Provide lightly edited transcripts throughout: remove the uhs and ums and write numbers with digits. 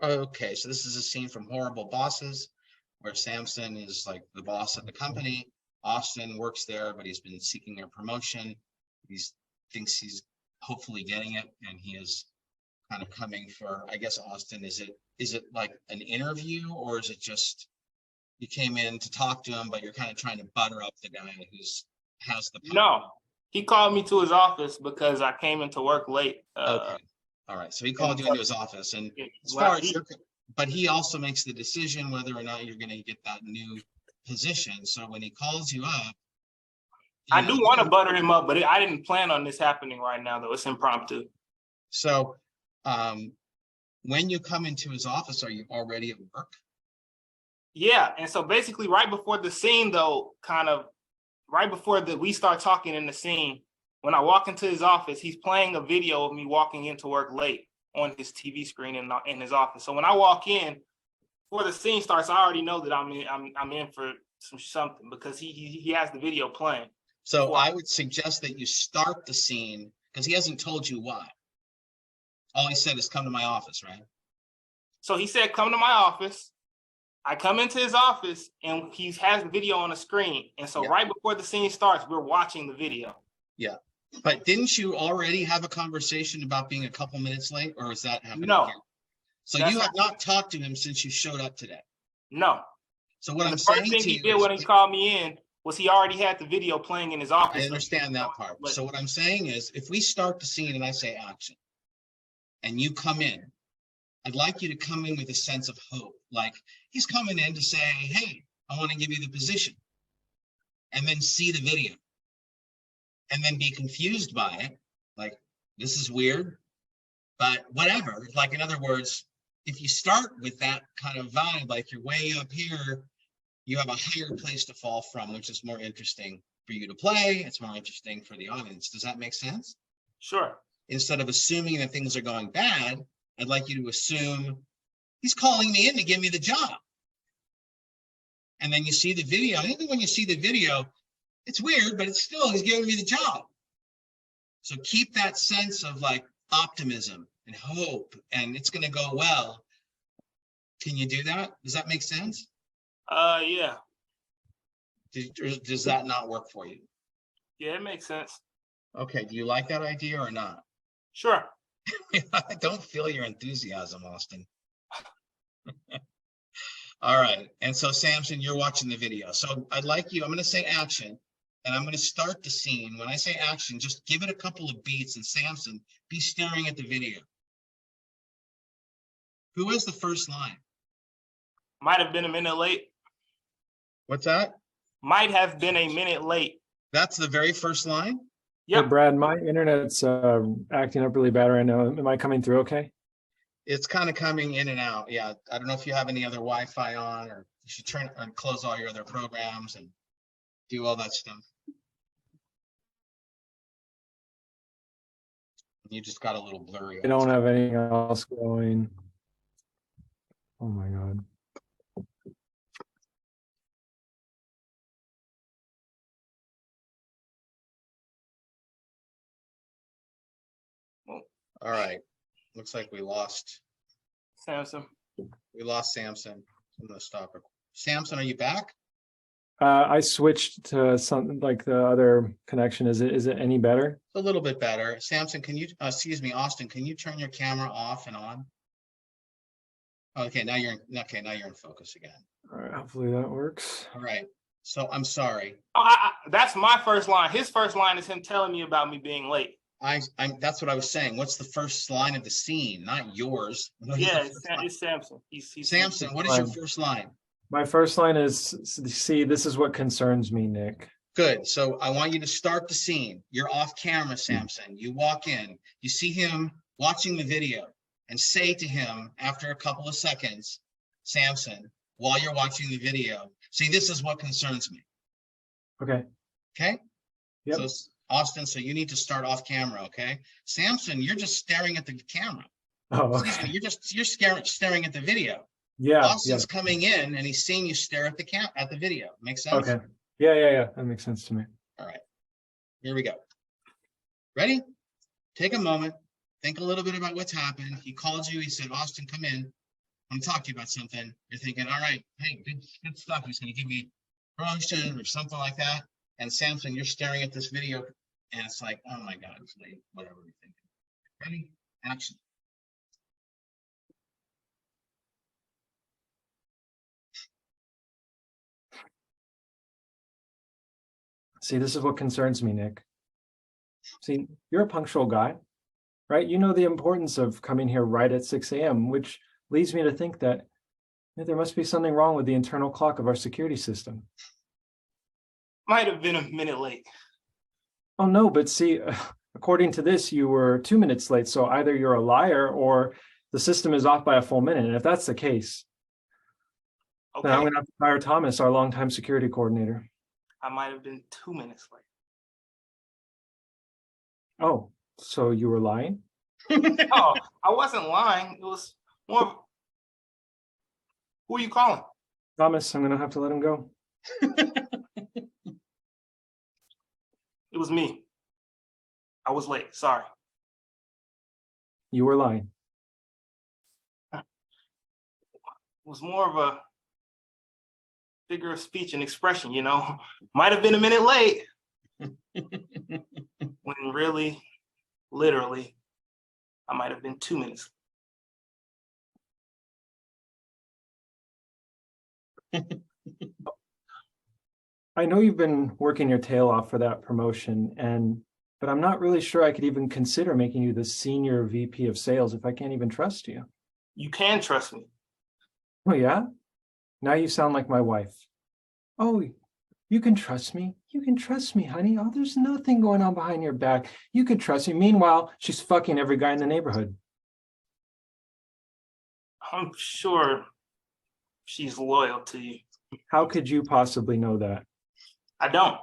Okay, so this is a scene from Horrible Bosses, where Samson is like the boss at the company. Austin works there, but he's been seeking a promotion. He thinks he's hopefully getting it, and he is kind of coming for, I guess, Austin. Is it like an interview, or is it just you came in to talk to him, but you're kind of trying to butter up the guy who's has the power? No, he called me to his office because I came into work late. Okay. All right. So he called you into his office, and as far as but he also makes the decision whether or not you're going to get that new position. So when he calls you up, I do want to butter him up, but I didn't plan on this happening right now, though. It's impromptu. So when you come into his office, are you already at work? Yeah. And so basically right before the scene, though, kind of right before we start talking in the scene, when I walk into his office, he's playing a video of me walking into work late on his TV screen in his office. So when I walk in, before the scene starts, I already know that I'm in for something because he has the video playing. So I would suggest that you start the scene because he hasn't told you why. All he said is come to my office, right? So he said, come to my office. I come into his office and he has the video on the screen. And so right before the scene starts, we're watching the video. Yeah. But didn't you already have a conversation about being a couple minutes late, or is that happening No. again? So you have not talked to him since you showed up today? No. So what I'm saying to you, the first thing he did when he called me in was he already had the video playing in his office. I understand that part. So what I'm saying is, if we start the scene and I say action, and you come in, I'd like you to come in with a sense of hope. Like he's coming in to say, hey, I want to give you the position. And then see the video. And then be confused by it. Like, this is weird, but whatever. Like, in other words, if you start with that kind of vibe, like you're way up here, you have a higher place to fall from, which is more interesting for you to play. It's more interesting for the audience. Does that make sense? Sure. Instead of assuming that things are going bad, I'd like you to assume he's calling me in to give me the job. And then you see the video. And even when you see the video, it's weird, but it's still, he's giving me the job. So keep that sense of like optimism and hope, and it's going to go well. Can you do that? Does that make sense? Yeah. Does that not work for you? Yeah, it makes sense. Okay. Do you like that idea or not? Sure. I don't feel your enthusiasm, Austin. All right. And so, Samson, you're watching the video. So I'd like you, I'm going to say action, and I'm going to start the scene. When I say action, just give it a couple of beats, and Samson, be staring at the video. Who is the first line? Might have been a minute late. What's that? Might have been a minute late. That's the very first line? Yeah. Hey, Brad, my internet's acting up really bad right now. Am I coming through okay? It's kind of coming in and out. Yeah. I don't know if you have any other Wi-Fi on, or you should turn and close all your other programs and do all that stuff. You just got a little blurry. I don't have anything else going. Oh my God. All right. Looks like we lost Samson. We lost Samson. I'm gonna stop it. Samson, are you back? I switched to something like the other connection. Is it any better? It's a little bit better. Samson, can you excuse me, Austin, can you turn your camera off and on? Okay, now you're in focus again. All right, hopefully that works. All right. So I'm sorry. That's my first line. His first line is him telling me about me being late. That's what I was saying. What's the first line of the scene? Not yours. Yeah, it's Samson. He's Samson, what is your first line? My first line is, see, this is what concerns me, Nick. Good. So I want you to start the scene. You're off camera, Samson. You walk in, you see him watching the video, and say to him after a couple of seconds, Samson, while you're watching the video, see, this is what concerns me. Okay. Okay? Yep. So Austin, so you need to start off camera, okay? Samson, you're just staring at the camera. Oh, okay. You're staring at the video. Yeah. Austin's coming in and he's seeing you stare at the video. Makes sense? Okay. Yeah. That makes sense to me. All right. Here we go. Ready? Take a moment. Think a little bit about what's happened. He called you. He said, Austin, come in. I'm talking about something, you're thinking, all right, hey, good stuff. He's going to give me promotion or something like that. And Samson, you're staring at this video and it's like, oh my God, it's late, whatever you're thinking. Ready? Action. See, this is what concerns me, Nick. See, you're a punctual guy, right? You know the importance of coming here right at 6 a.m., which leads me to think that there must be something wrong with the internal clock of our security system. Might have been a minute late. Oh, no, but see, according to this, you were 2 minutes late. So either you're a liar or the system is off by a full minute. And if that's the case, Okay, then I'm going to have to fire Thomas, our longtime security coordinator. I might have been 2 minutes late. Oh, so you were lying? Oh, I wasn't lying. It was more of, who are you calling? Thomas, I'm going to have to let him go. It was me. I was late, sorry. You were lying. It was more of a figure of speech and expression, you know. Might have been a minute late. When really, literally, I might have been 2 minutes. I know you've been working your tail off for that promotion, but I'm not really sure I could even consider making you the senior VP of sales if I can't even trust you. You can trust me. Oh, yeah? Now you sound like my wife. Oh, you can trust me. You can trust me, honey. Oh, there's nothing going on behind your back. You can trust me. Meanwhile, she's fucking every guy in the neighborhood. I'm sure she's loyal to you. How could you possibly know that? I don't.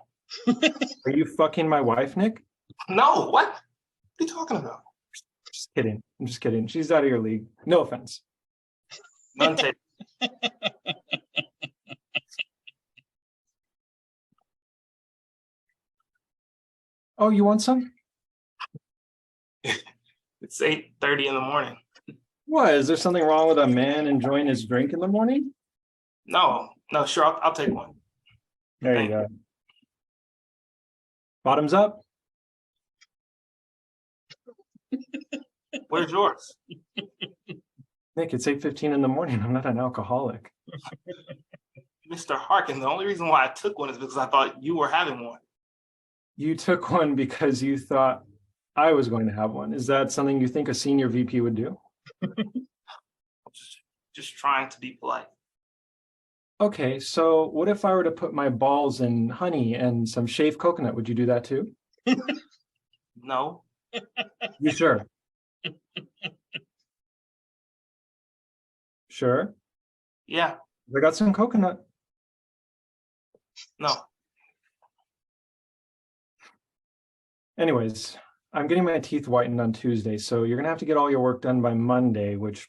Are you fucking my wife, Nick? No, what? What are you talking about? Just kidding. I'm just kidding. She's out of your league. No offense. None taken. Oh, you want some? It's 8:30 in the morning. What? Is there something wrong with a man enjoying his drink in the morning? No, sure, I'll take one. There you go. Bottoms up. Where's yours? Nick, it's 8:15 in the morning. I'm not an alcoholic. Mr. Harkin, the only reason why I took one is because I thought you were having one. You took one because you thought I was going to have one. Is that something you think a senior VP would do? Just trying to be polite. Okay, so what if I were to put my balls in honey and some shaved coconut? Would you do that too? No. You sure? Sure? Yeah. I got some coconut. No. Anyways, I'm getting my teeth whitened on Tuesday, so you're going to have to get all your work done by Monday, which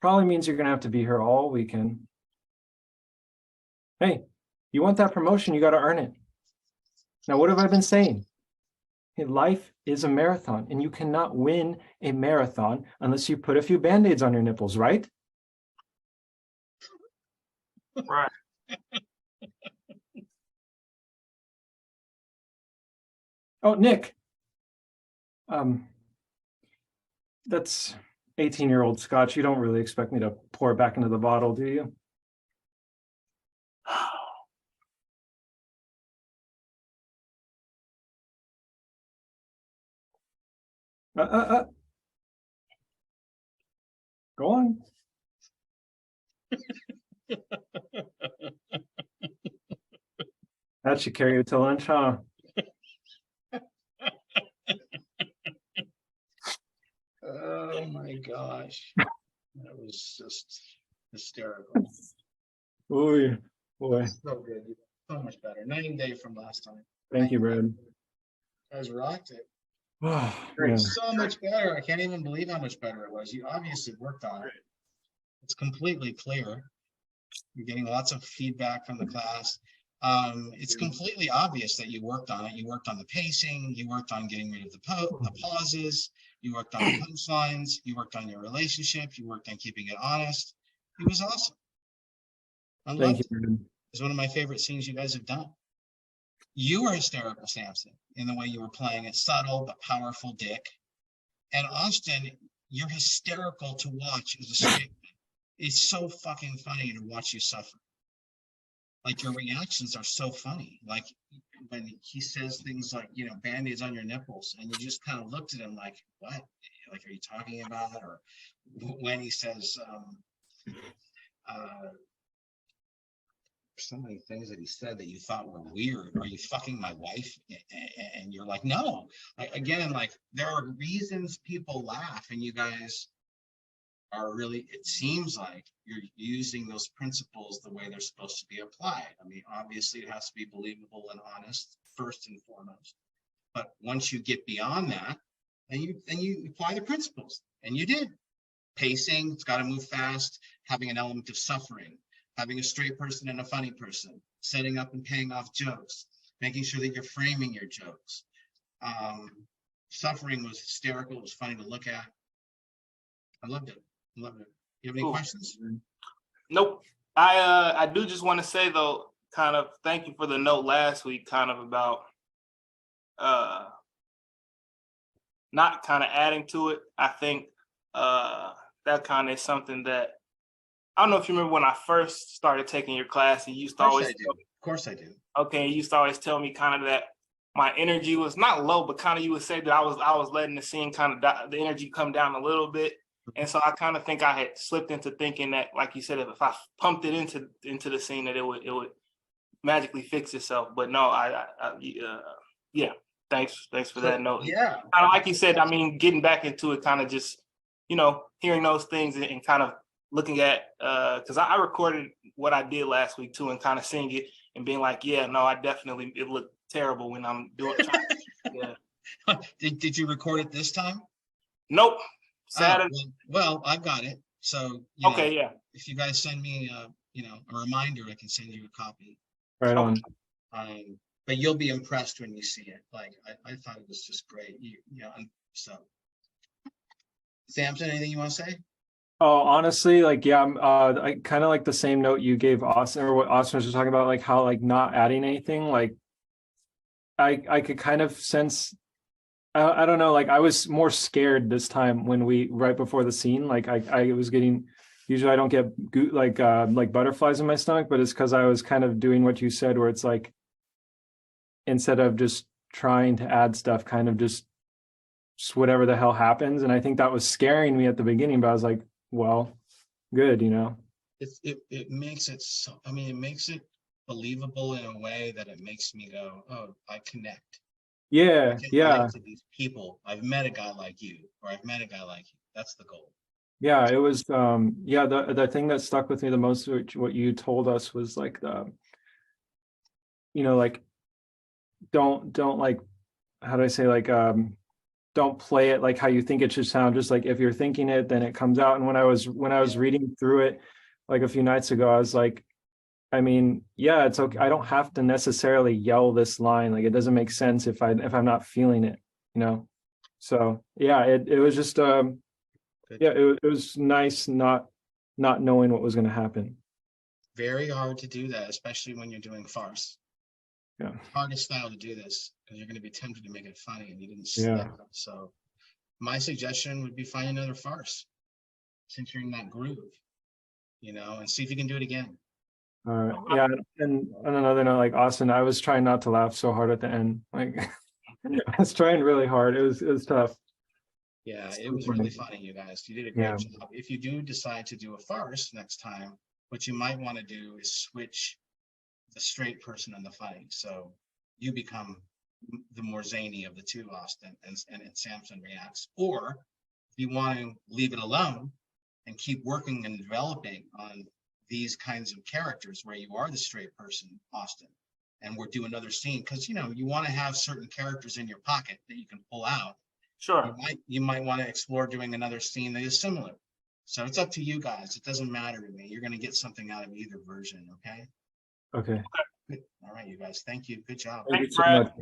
probably means you're going to have to be here all weekend. Hey, you want that promotion, you got to earn it. Now, what have I been saying? Hey, life is a marathon, and you cannot win a marathon unless you put a few Band-Aids on your nipples, right? Right. Oh, Nick. That's 18-year-old scotch. You don't really expect me to pour it back into the bottle, do you? Go on. That should carry you to lunch, huh? Oh my gosh. That was just hysterical. Boy, boy. So good. So much better. Night and day from last time. Thank you, Brad. You guys rocked it. Oh, man. So much better. I can't even believe how much better it was. You obviously worked on it. It's completely clear. You're getting lots of feedback from the class. It's completely obvious that you worked on it. You worked on the pacing. You worked on getting rid of the pauses. You worked on the punchlines. You worked on your relationship. You worked on keeping it honest. It was awesome. I Thank loved you, it. man. It's one of my favorite scenes you guys have done. You were hysterical, Samson, in the way you were playing it, subtle but powerful Dick. And Austin, you're hysterical to watch as a straight man. It's so fucking funny to watch you suffer. Like your reactions are so funny. Like when he says things like, you know, Band-Aids on your nipples, and you just kind of looked at him like, what? Like, are you talking about? Or when he says, so many things that he said that you thought were weird. Are you fucking my wife? And you're like, no. Again, like there are reasons people laugh, and you guys are really, it seems like you're using those principles the way they're supposed to be applied. I mean, obviously it has to be believable and honest first and foremost. But once you get beyond that, then you apply the principles, and you did. Pacing, it's got to move fast, having an element of suffering, having a straight person and a funny person, setting up and paying off jokes, making sure that you're framing your jokes. Suffering was hysterical. It was funny to look at. I loved it. Love it. You have any questions? Nope. I do just want to say though, kind of thank you for the note last week, kind of about not kind of adding to it. I think that kind of is something that I don't know if you remember when I first started taking your class, and you used to always Of course I do. Okay, you used to always tell me kind of that my energy was not low, but kind of you would say that I was letting the scene kind of the energy come down a little bit. And so I kind of think I had slipped into thinking that, like you said, if I pumped it into the scene, that it would magically fix itself. But no, yeah. Thanks for that note. Yeah. Kind of like you said, I mean, getting back into it, kind of just, you know, hearing those things and kind of looking at, because I recorded what I did last week too, and kind of seeing it and being like, yeah, no, it looked terrible when I'm doing it. Yeah. Did you record it this time? Nope. Saturday. Oh, well, I've got it. So okay, know, yeah. If you guys send me a reminder, I can send you a copy. Right on. But you'll be impressed when you see it. Like I thought it was just great. So Samson, anything you want to say? Oh, honestly, like, yeah, I kind of like the same note you gave Austin, or what Austin was just talking about, like how like not adding anything. Like I could kind of sense, I don't know, like I was more scared this time when right before the scene, like I was getting, usually I don't get like butterflies in my stomach, but it's because I was kind of doing what you said, where it's like, instead of just trying to add stuff, kind of just whatever the hell happens. And I think that was scaring me at the beginning, but I was like, well, good, you know. It makes it so, I mean, it makes it believable in a way that it makes me go, oh, I connect. Yeah, yeah. To these people. I've met a guy like you, or I've met a guy like you. That's the goal. Yeah, it was yeah, the thing that stuck with me the most, which what you told us, was like like don't like, how do I say, like don't play it like how you think it should sound. Just like if you're thinking it, then it comes out. And when I was reading through it like a few nights ago, I was like, I mean, yeah, it's okay. I don't have to necessarily yell this line. Like it doesn't make sense if I'm not feeling it, you know? So yeah, it was just yeah, it was nice not knowing what was going to happen. Very hard to do that, especially when you're doing farce. Yeah. Hardest style to do this, because you're going to be tempted to make it funny, and you didn't. Yeah. So my suggestion would be find another farce, since you're in that groove, and see if you can do it again. All right. Yeah. And on another note, like Austin, I was trying not to laugh so hard at the end. Like I was trying really hard. It was tough. Yeah, it was really funny, you guys. You did a great job. If you do decide to do a farce next time, what you might want to do is switch the straight person and the funny. So you become the more zany of the two, Austin, and Samson reacts. Or if you want to leave it alone and keep working and developing on these kinds of characters where you are the straight person, Austin, and we'll do another scene, because you want to have certain characters in your pocket that you can pull out. Sure. You might want to explore doing another scene that is similar. So it's up to you guys. It doesn't matter to me. You're going to get something out of either version. Okay. Okay. Good. All right, you guys. Thank you. Good job. Thank you so much.